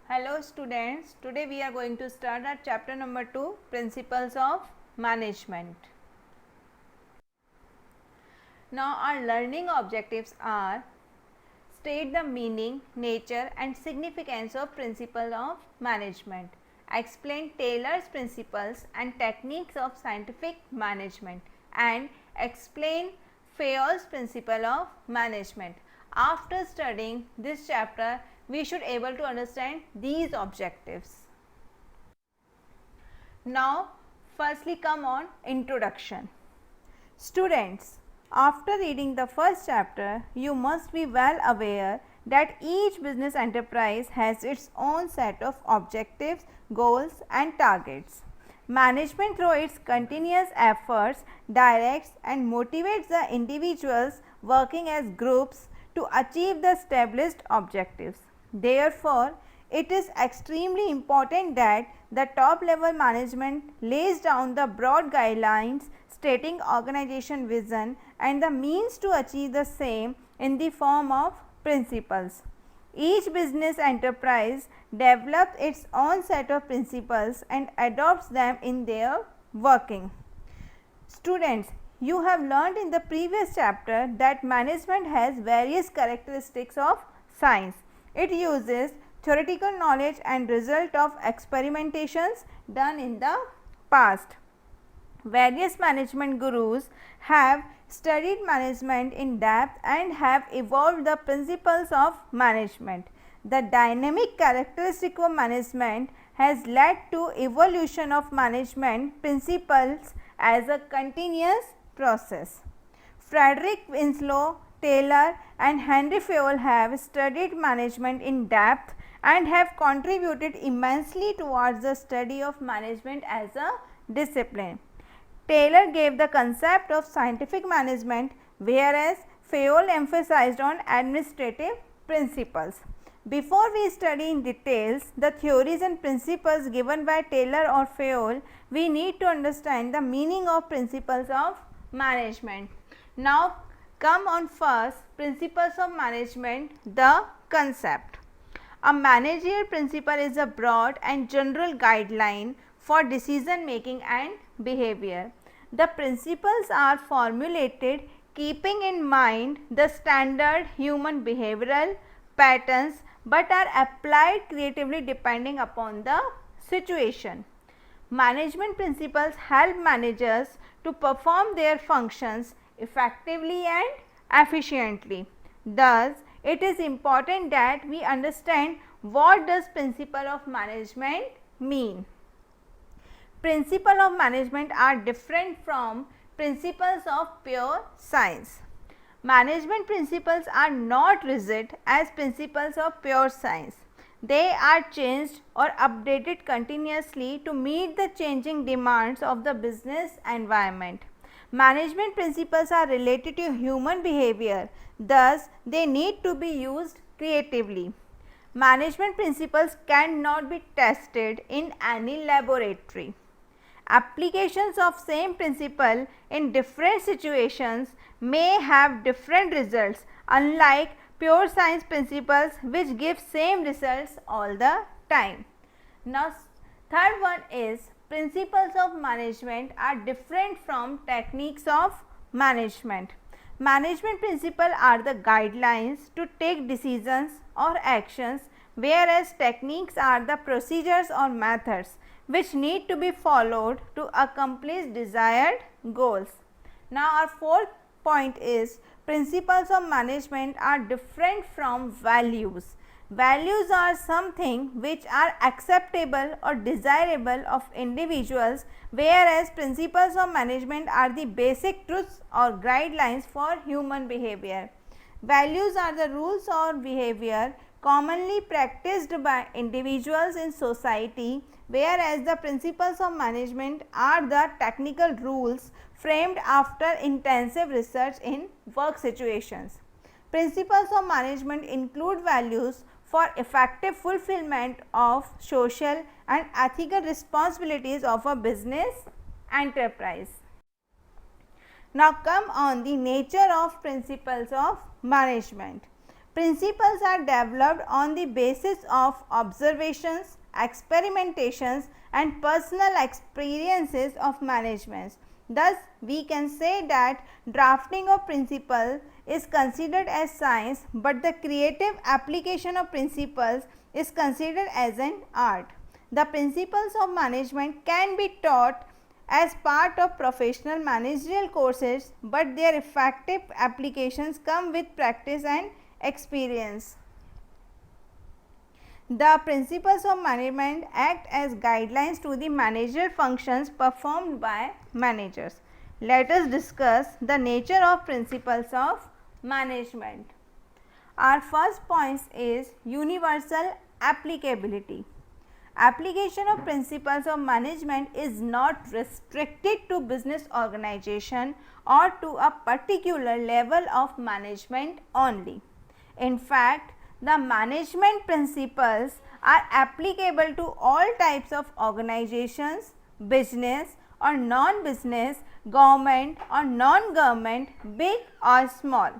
Hello students, today we are going to start our chapter number 2, Principles of Management. Now our learning objectives are: state the meaning, nature and significance of principle of management, explain Taylor's principles and techniques of scientific management, and explain Fayol's principle of management. After studying this chapter, we should able to understand these objectives. Now firstly come on introduction. Students, after reading the first chapter, you must be well aware that each business enterprise has its own set of objectives, goals and targets. Management through its continuous efforts directs and motivates the individuals working as groups to achieve the established objectives. Therefore, it is extremely important that the top level management lays down the broad guidelines stating organization vision and the means to achieve the same in the form of principles. Each business enterprise develops its own set of principles and adopts them in their working. Students, you have learned in the previous chapter that management has various characteristics of science. It uses theoretical knowledge and result of experimentations done in the past. Various management gurus have studied management in depth and have evolved the principles of management. The dynamic characteristic of management has led to evolution of management principles as a continuous process. Frederick Winslow, Taylor and Henry Fayol have studied management in depth and have contributed immensely towards the study of management as a discipline. Taylor gave the concept of scientific management, whereas Fayol emphasized on administrative principles. Before we study in details the theories and principles given by Taylor or Fayol, we need to understand the meaning of principles of management. Now come on first, principles of management, the concept. A managerial principle is a broad and general guideline for decision making and behavior. The principles are formulated keeping in mind the standard human behavioral patterns but are applied creatively depending upon the situation. Management principles help managers to perform their functions effectively and efficiently. Thus, it is important that we understand what does principle of management mean. Principles of management are different from principles of pure science. Management principles are not rigid as principles of pure science. They are changed or updated continuously to meet the changing demands of the business environment. Management principles are related to human behavior, thus they need to be used creatively. Management principles cannot be tested in any laboratory. Applications of same principle in different situations may have different results, unlike pure science principles which give same results all the time. Now third one is principles of management are different from techniques of management. Management principles are the guidelines to take decisions or actions, whereas techniques are the procedures or methods which need to be followed to accomplish desired goals. Now our fourth point is principles of management are different from values. Values are something which are acceptable or desirable of individuals, whereas principles of management are the basic truths or guidelines for human behavior. Values are the rules or behavior commonly practiced by individuals in society, whereas the principles of management are the technical rules framed after intensive research in work situations. Principles of management include values for effective fulfillment of social and ethical responsibilities of a business enterprise. Now come on the nature of principles of management. Principles are developed on the basis of observations, experimentations and personal experiences of management. Thus, we can say that drafting of principles is considered as science, but the creative application of principles is considered as an art. The principles of management can be taught as part of professional managerial courses, but their effective applications come with practice and experience. The principles of management act as guidelines to the managerial functions performed by managers. Let us discuss the nature of principles of management. Our first point is universal applicability. Application of principles of management is not restricted to business organization or to a particular level of management only. In fact, the management principles are applicable to all types of organizations, business or non-business, government or non-government, big or small.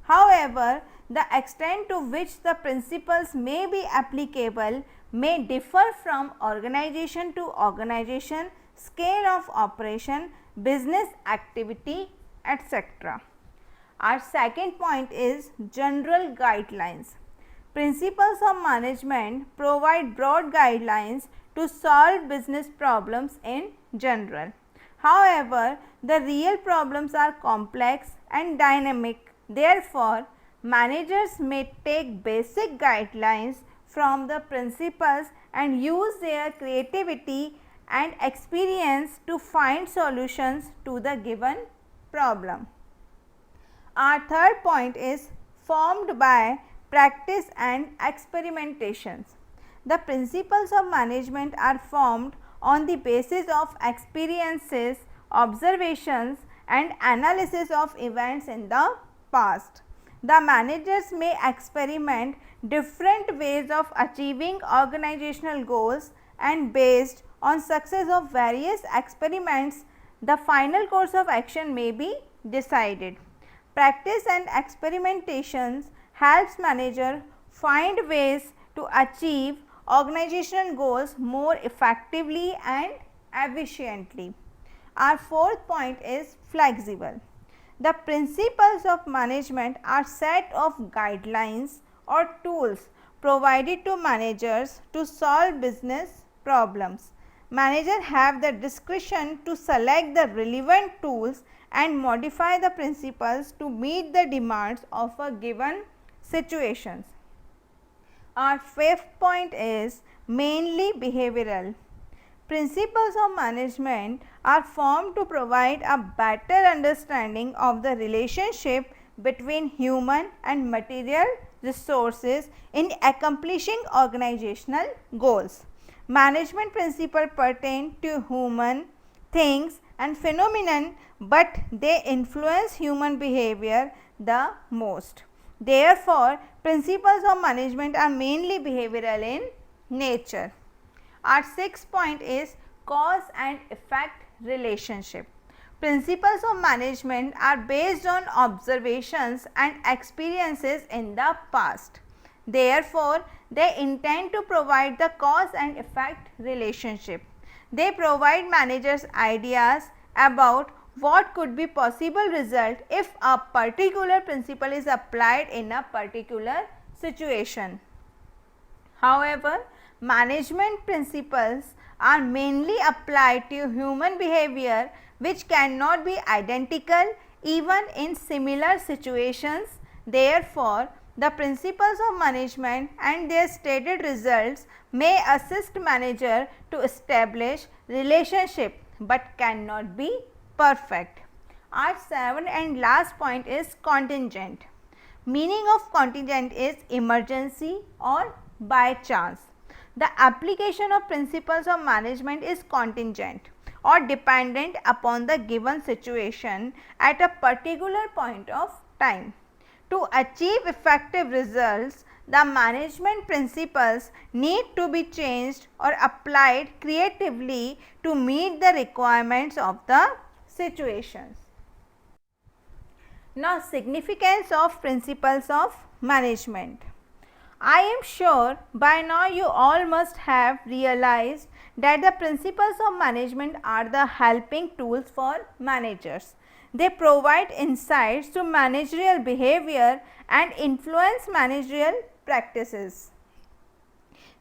However, the extent to which the principles may be applicable may differ from organization to organization, scale of operation, business activity, etc. Our second point is general guidelines. Principles of management provide broad guidelines to solve business problems in general. However, the real problems are complex and dynamic. Therefore, managers may take basic guidelines from the principles and use their creativity and experience to find solutions to the given problem. Our third point is formed by practice and experimentations. The principles of management are formed on the basis of experiences, observations and analysis of events in the past. The managers may experiment different ways of achieving organizational goals, and based on success of various experiments, the final course of action may be decided. Practice and experimentations helps manager find ways to achieve organizational goals more effectively and efficiently. Our fourth point is flexible. The principles of management are set of guidelines or tools provided to managers to solve business problems. Managers have the discretion to select the relevant tools and modify the principles to meet the demands of a given situation. Our fifth point is mainly behavioral. Principles of management are formed to provide a better understanding of the relationship between human and material resources in accomplishing organizational goals. Management principles pertain to human, things and phenomenon, but they influence human behavior the most. Therefore, principles of management are mainly behavioral in nature. Our sixth point is cause and effect relationship. Principles of management are based on observations and experiences in the past. Therefore, they intend to provide the cause and effect relationship. They provide managers ideas about what could be possible result if a particular principle is applied in a particular situation. However, management principles are mainly applied to human behavior, which cannot be identical even in similar situations. Therefore, the principles of management and their stated results may assist manager to establish relationship, but cannot be perfect. Our seventh and last point is contingent. Meaning of contingent is emergency or by chance. The application of principles of management is contingent or dependent upon the given situation at a particular point of time. To achieve effective results, the management principles need to be changed or applied creatively to meet the requirements of the situations. Now, significance of principles of management. I am sure by now you all must have realized that the principles of management are the helping tools for managers. They provide insights to managerial behavior and influence managerial practices.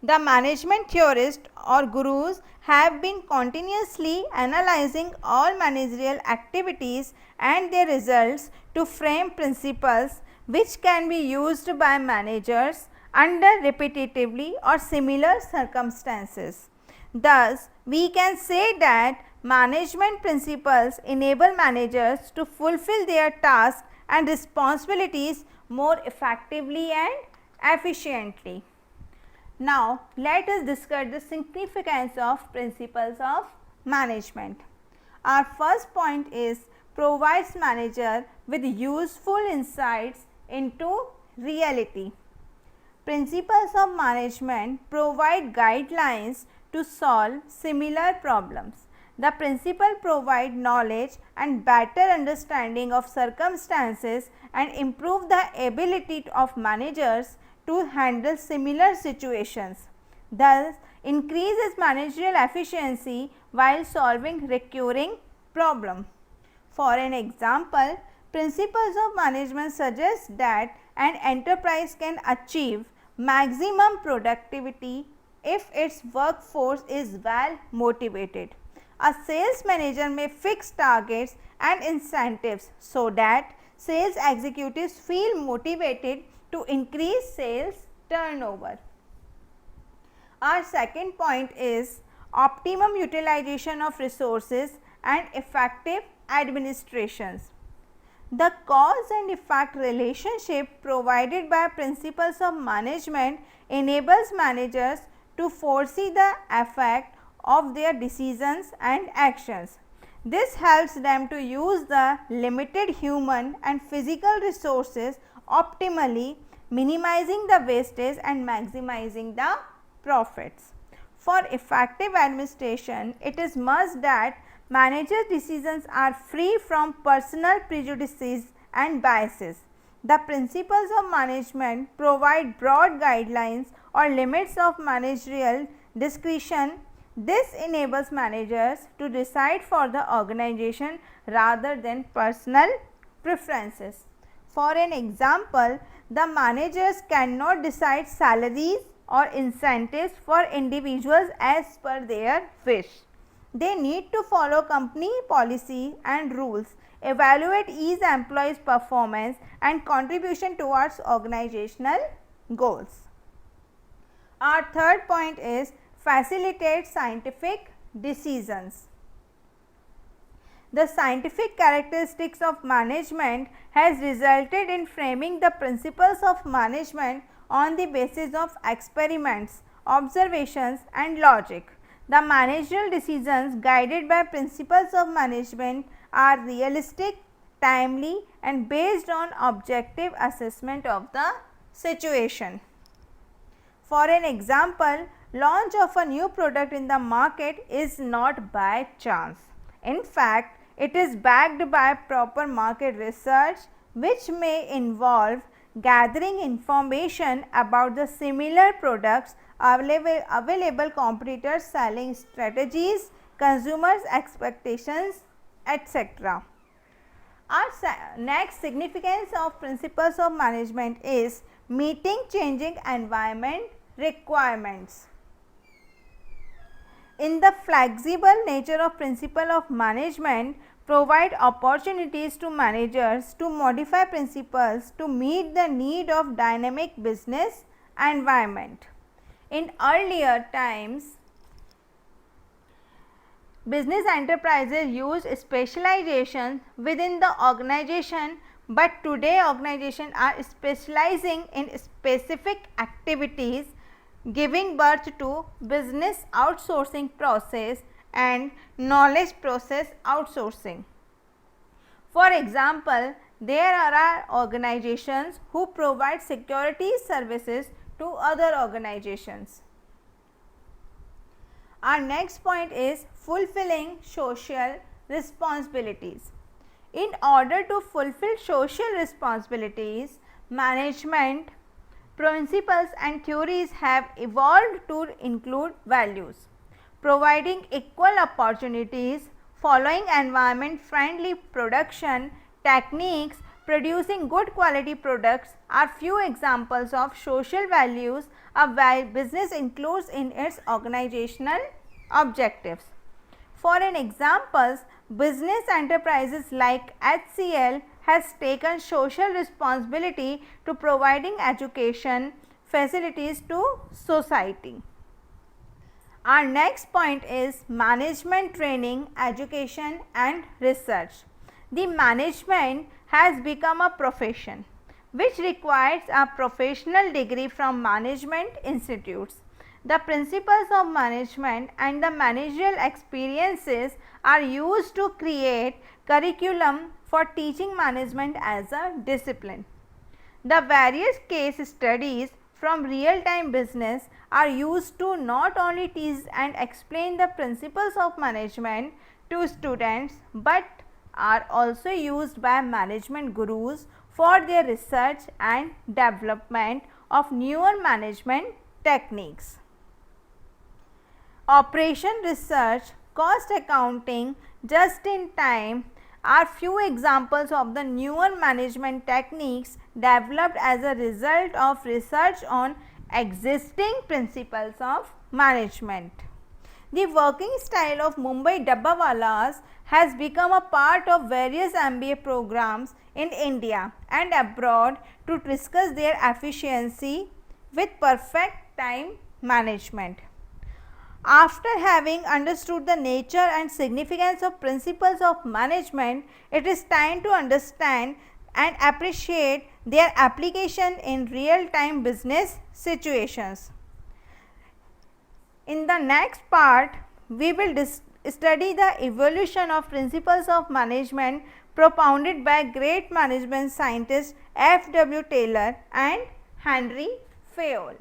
The management theorists or gurus have been continuously analyzing all managerial activities and their results to frame principles which can be used by managers under repetitively or similar circumstances. Thus, we can say that management principles enable managers to fulfill their tasks and responsibilities more effectively and efficiently. Now, let us discuss the significance of principles of management. Our first point is provides manager with useful insights into reality. Principles of management provide guidelines to solve similar problems. The principles provide knowledge and better understanding of circumstances and improve the ability of managers to handle similar situations. Thus, increases managerial efficiency while solving recurring problems. For an example, principles of management suggest that an enterprise can achieve maximum productivity if its workforce is well motivated. A sales manager may fix targets and incentives so that sales executives feel motivated to increase sales turnover. Our second point is optimum utilization of resources and effective administrations. The cause and effect relationship provided by principles of management enables managers to foresee the effect of their decisions and actions. This helps them to use the limited human and physical resources optimally, minimizing the wastage and maximizing the profits. For effective administration, it is must that managers' decisions are free from personal prejudices and biases. The principles of management provide broad guidelines or limits of managerial discretion. This enables managers to decide for the organization rather than personal preferences. For an example, the managers cannot decide salaries or incentives for individuals as per their wish. They need to follow company policy and rules, evaluate each employee's performance and contribution towards organizational goals. Our third point is facilitate scientific decisions. The scientific characteristics of management has resulted in framing the principles of management on the basis of experiments, observations and logic. The managerial decisions guided by principles of management are realistic, timely and based on objective assessment of the situation. For an example, launch of a new product in the market is not by chance. In fact, it is backed by proper market research which may involve gathering information about the similar products, available competitors, selling strategies, consumers' expectations, etc. Our next significance of principles of management is meeting changing environment requirements. In the flexible nature of principle of management provide opportunities to managers to modify principles to meet the need of dynamic business environment. In earlier times, business enterprises used specialization within the organization, but today organizations are specializing in specific activities, giving birth to business outsourcing process and knowledge process outsourcing. For example, there are organizations who provide security services to other organizations. Our next point is fulfilling social responsibilities. In order to fulfill social responsibilities, management principles and theories have evolved to include values, providing equal opportunities, following environment friendly production techniques, producing good quality products are few examples of social values a business includes in its organizational objectives. For an example, business enterprises like HCL has taken social responsibility to providing education facilities to society. Our next point is management training, education and research. The management has become a profession which requires a professional degree from management institutes. The principles of management and the managerial experiences are used to create curriculum for teaching management as a discipline. The various case studies from real-time business are used to not only teach and explain the principles of management to students, but are also used by management gurus for their research and development of newer management techniques. Operation research, cost accounting, just in time are few examples of the newer management techniques developed as a result of research on existing principles of management. The working style of Mumbai Dabbawalas has become a part of various MBA programs in India and abroad to discuss their efficiency with perfect time management. After having understood the nature and significance of principles of management, it is time to understand and appreciate their application in real-time business situations. In the next part, we will study the evolution of principles of management propounded by great management scientists F. W. Taylor and Henry Fayol.